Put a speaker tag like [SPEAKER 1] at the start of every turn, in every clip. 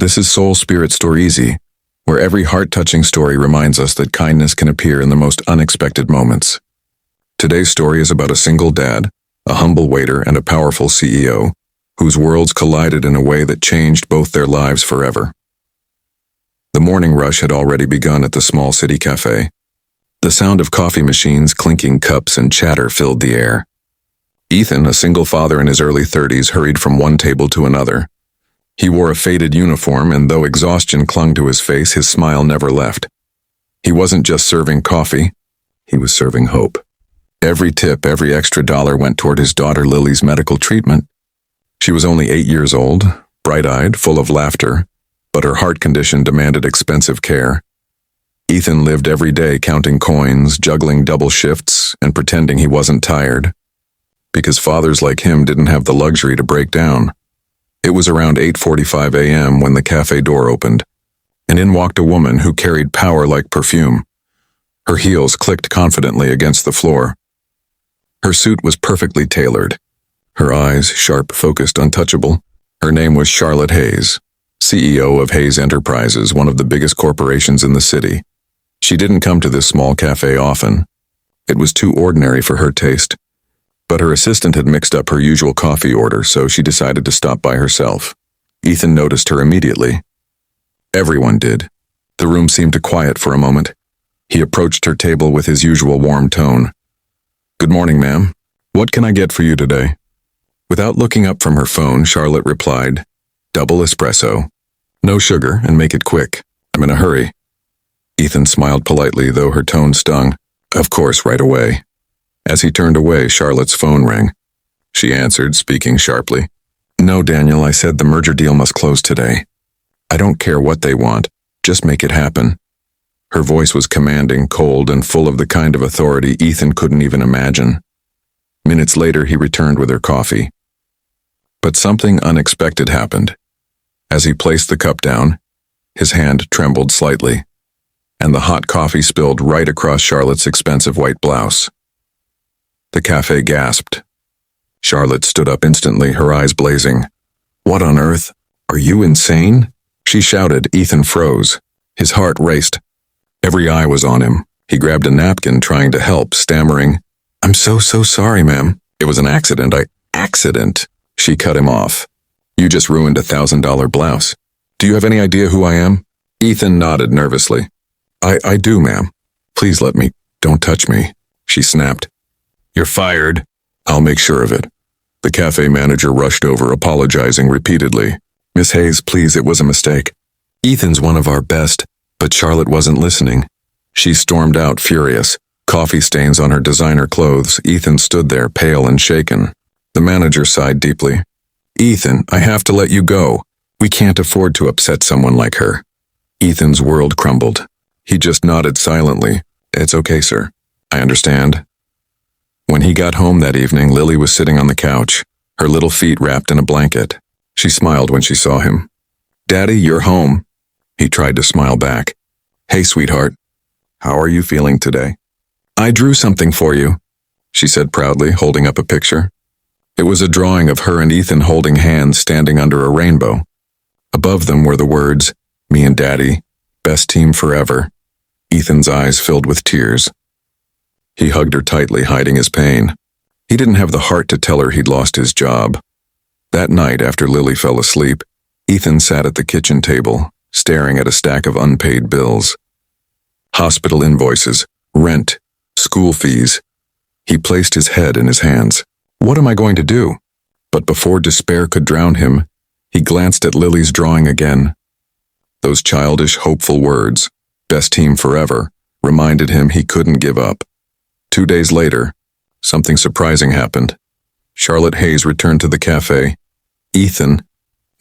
[SPEAKER 1] This is Soul Spirit Storeezy, where every heart-touching story reminds us that kindness can appear in the most unexpected moments. Today's story is about a single dad, a humble waiter, and a powerful CEO, whose worlds collided in a way that changed both their lives forever. The morning rush had already begun at the small city cafe. The sound of coffee machines, clinking cups, and chatter filled the air. Ethan, a single father in his early 30s, hurried from one table to another. He wore a faded uniform, and though exhaustion clung to his face, his smile never left. He wasn't just serving coffee, he was serving hope. Every tip, every extra dollar went toward his daughter Lily's medical treatment. She was only 8 years old, bright-eyed, full of laughter, but her heart condition demanded expensive care. Ethan lived every day counting coins, juggling double shifts, and pretending he wasn't tired, because fathers like him didn't have the luxury to break down. It was around 8:45 a.m. when the cafe door opened, and in walked a woman who carried power like perfume. Her heels clicked confidently against the floor. Her suit was perfectly tailored, her eyes sharp, focused, untouchable. Her name was Charlotte Hayes, CEO of Hayes Enterprises, one of the biggest corporations in the city. She didn't come to this small cafe often. It was too ordinary for her taste. But her assistant had mixed up her usual coffee order, so she decided to stop by herself. Ethan noticed her immediately. Everyone did. The room seemed to quiet for a moment. He approached her table with his usual warm tone. "Good morning, ma'am. What can I get for you today?" Without looking up from her phone, Charlotte replied, "Double espresso. No sugar, and make it quick. I'm in a hurry." Ethan smiled politely, though her tone stung. "Of course, right away." As he turned away, Charlotte's phone rang. She answered, speaking sharply. "No, Daniel, I said the merger deal must close today. I don't care what they want, just make it happen." Her voice was commanding, cold, and full of the kind of authority Ethan couldn't even imagine. Minutes later, he returned with her coffee. But something unexpected happened. As he placed the cup down, his hand trembled slightly, and the hot coffee spilled right across Charlotte's expensive white blouse. The cafe gasped. Charlotte stood up instantly, her eyes blazing. "What on earth? Are you insane?" she shouted. Ethan froze. His heart raced. Every eye was on him. He grabbed a napkin, trying to help, stammering, "I'm so sorry, ma'am. It was an accident. Accident?" She cut him off. "You just ruined a $1,000 blouse. Do you have any idea who I am?" Ethan nodded nervously. I do, ma'am. Please let me. Don't touch me," she snapped. "You're fired." "I'll make sure of it." The cafe manager rushed over, apologizing repeatedly. "Miss Hayes, please, it was a mistake. Ethan's one of our best." But Charlotte wasn't listening. She stormed out, furious, coffee stains on her designer clothes. Ethan stood there, pale and shaken. The manager sighed deeply. "Ethan, I have to let you go. We can't afford to upset someone like her." Ethan's world crumbled. He just nodded silently. "It's okay, sir. I understand." When he got home that evening, Lily was sitting on the couch, her little feet wrapped in a blanket. She smiled when she saw him. "Daddy, you're home." He tried to smile back. "Hey, sweetheart. How are you feeling today?" "I drew something for you," she said proudly, holding up a picture. It was a drawing of her and Ethan holding hands, standing under a rainbow. Above them were the words, "Me and Daddy, best team forever." Ethan's eyes filled with tears. He hugged her tightly, hiding his pain. He didn't have the heart to tell her he'd lost his job. That night, after Lily fell asleep, Ethan sat at the kitchen table, staring at a stack of unpaid bills. Hospital invoices, rent, school fees. He placed his head in his hands. What am I going to do? But before despair could drown him, he glanced at Lily's drawing again. Those childish, hopeful words, "best team forever," reminded him he couldn't give up. 2 days later, something surprising happened. Charlotte Hayes returned to the cafe. Ethan,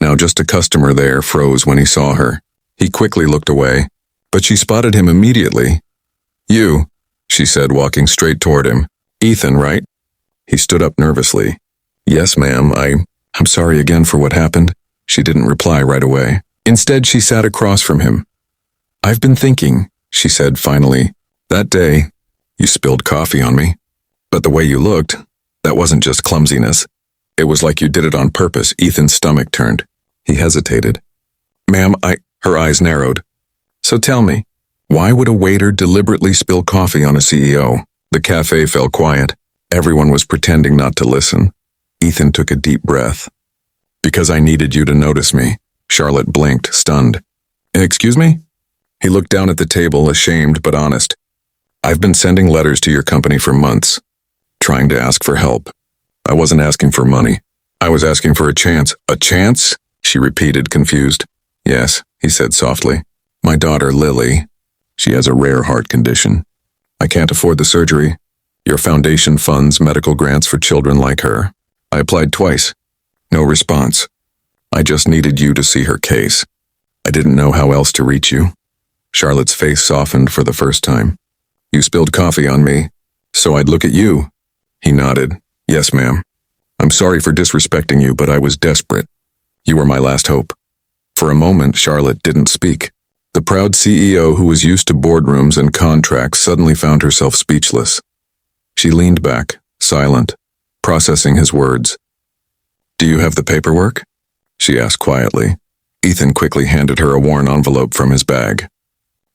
[SPEAKER 1] now just a customer there, froze when he saw her. He quickly looked away, but she spotted him immediately. "You," she said, walking straight toward him. "Ethan, right?" He stood up nervously. "Yes, ma'am, I'm sorry again for what happened." She didn't reply right away. Instead, she sat across from him. "I've been thinking," she said finally. "That day, you spilled coffee on me. But the way you looked, that wasn't just clumsiness. It was like you did it on purpose." Ethan's stomach turned. He hesitated. Ma'am, Her eyes narrowed. So tell me, why would a waiter deliberately spill coffee on a CEO? The cafe fell quiet. Everyone was pretending not to listen. Ethan took a deep breath. Because I needed you to notice me. Charlotte blinked, stunned. Excuse me? He looked down at the table, ashamed but honest. I've been sending letters to your company for months, trying to ask for help. I wasn't asking for money. I was asking for a chance. A chance? She repeated, confused. Yes, he said softly. My daughter, Lily. She has a rare heart condition. I can't afford the surgery. Your foundation funds medical grants for children like her. I applied twice. No response. I just needed you to see her case. I didn't know how else to reach you. Charlotte's face softened for the first time. You spilled coffee on me, so I'd look at you. He nodded. Yes, ma'am. I'm sorry for disrespecting you, but I was desperate. You were my last hope. For a moment, Charlotte didn't speak. The proud CEO who was used to boardrooms and contracts suddenly found herself speechless. She leaned back, silent, processing his words. Do you have the paperwork? She asked quietly. Ethan quickly handed her a worn envelope from his bag.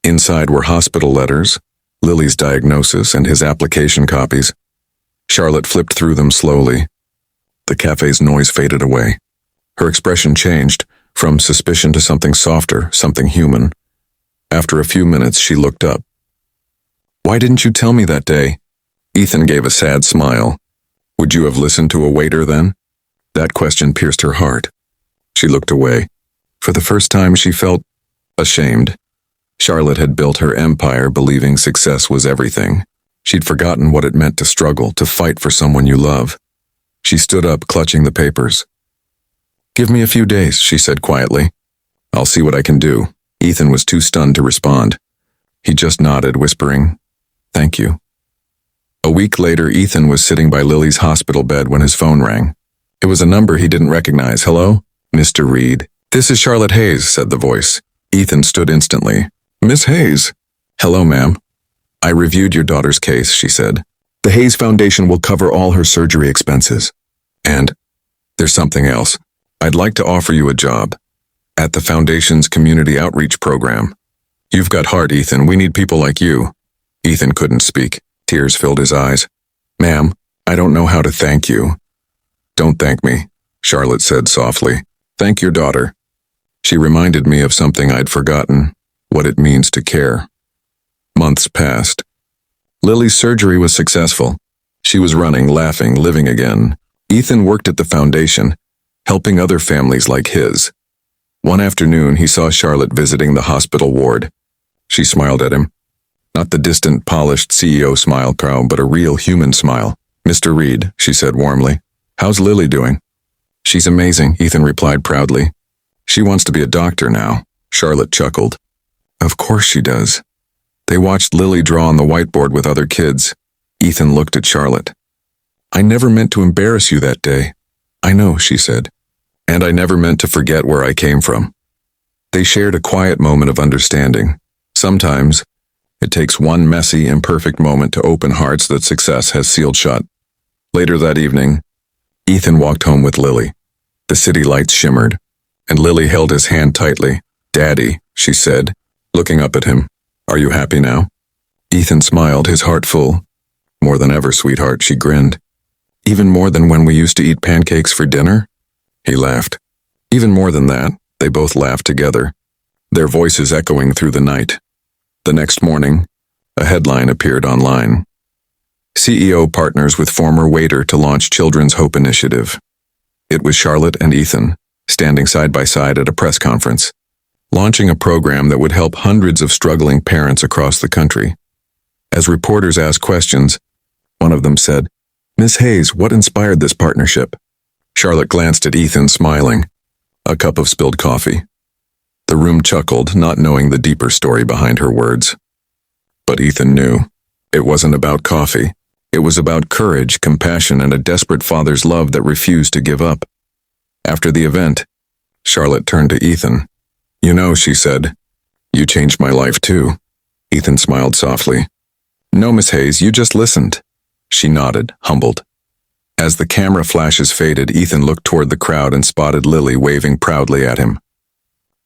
[SPEAKER 1] Inside were hospital letters, Lily's diagnosis, and his application copies. Charlotte flipped through them slowly. The cafe's noise faded away. Her expression changed, from suspicion to something softer, something human. After a few minutes, she looked up. Why didn't you tell me that day? Ethan gave a sad smile. Would you have listened to a waiter then? That question pierced her heart. She looked away. For the first time, she felt ashamed. Charlotte had built her empire believing success was everything. She'd forgotten what it meant to struggle, to fight for someone you love. She stood up, clutching the papers. Give me a few days, she said quietly. I'll see what I can do. Ethan was too stunned to respond. He just nodded, whispering, Thank you. A week later, Ethan was sitting by Lily's hospital bed when his phone rang. It was a number he didn't recognize. Hello? Mr. Reed. This is Charlotte Hayes, said the voice. Ethan stood instantly. Miss Hayes. Hello, ma'am. I reviewed your daughter's case, she said. The Hayes Foundation will cover all her surgery expenses. And there's something else. I'd like to offer you a job at the Foundation's community outreach program. You've got heart, Ethan. We need people like you. Ethan couldn't speak. Tears filled his eyes. Ma'am, I don't know how to thank you. Don't thank me, Charlotte said softly. Thank your daughter. She reminded me of something I'd forgotten, what it means to care. Months passed. Lily's surgery was successful. She was running, laughing, living again. Ethan worked at the foundation, helping other families like his. One afternoon, he saw Charlotte visiting the hospital ward. She smiled at him. Not the distant, polished CEO smile, but a real human smile. Mr. Reed, she said warmly. How's Lily doing? She's amazing, Ethan replied proudly. She wants to be a doctor now, Charlotte chuckled. Of course she does. They watched Lily draw on the whiteboard with other kids. Ethan looked at Charlotte. I never meant to embarrass you that day. I know, she said. And I never meant to forget where I came from. They shared a quiet moment of understanding. Sometimes, it takes one messy, imperfect moment to open hearts that success has sealed shut. Later that evening, Ethan walked home with Lily. The city lights shimmered, and Lily held his hand tightly. Daddy, she said, looking up at him. Are you happy now? Ethan smiled, his heart full. More than ever, sweetheart, she grinned. Even more than when we used to eat pancakes for dinner? He laughed. Even more than that, they both laughed together, their voices echoing through the night. The next morning, a headline appeared online. CEO partners with former waiter to launch Children's Hope Initiative. It was Charlotte and Ethan, standing side by side at a press conference, launching a program that would help hundreds of struggling parents across the country. As reporters asked questions, one of them said, Miss Hayes, what inspired this partnership? Charlotte glanced at Ethan, smiling. A cup of spilled coffee. The room chuckled, not knowing the deeper story behind her words. But Ethan knew. It wasn't about coffee. It was about courage, compassion, and a desperate father's love that refused to give up. After the event, Charlotte turned to Ethan. You know, she said, you changed my life too. Ethan smiled softly. No, Miss Hayes, you just listened. She nodded, humbled. As the camera flashes faded, Ethan looked toward the crowd and spotted Lily waving proudly at him.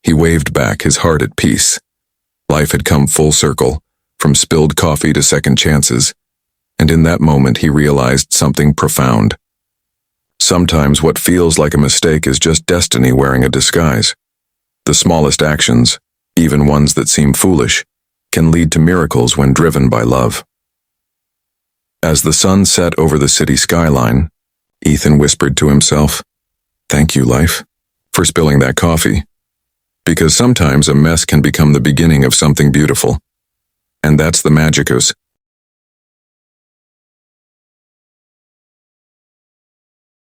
[SPEAKER 1] He waved back, his heart at peace. Life had come full circle, from spilled coffee to second chances, and in that moment he realized something profound. Sometimes what feels like a mistake is just destiny wearing a disguise. The smallest actions, even ones that seem foolish, can lead to miracles when driven by love. As the sun set over the city skyline, Ethan whispered to himself, "Thank you, life, for spilling that coffee." Because sometimes a mess can become the beginning of something beautiful. And that's the magic of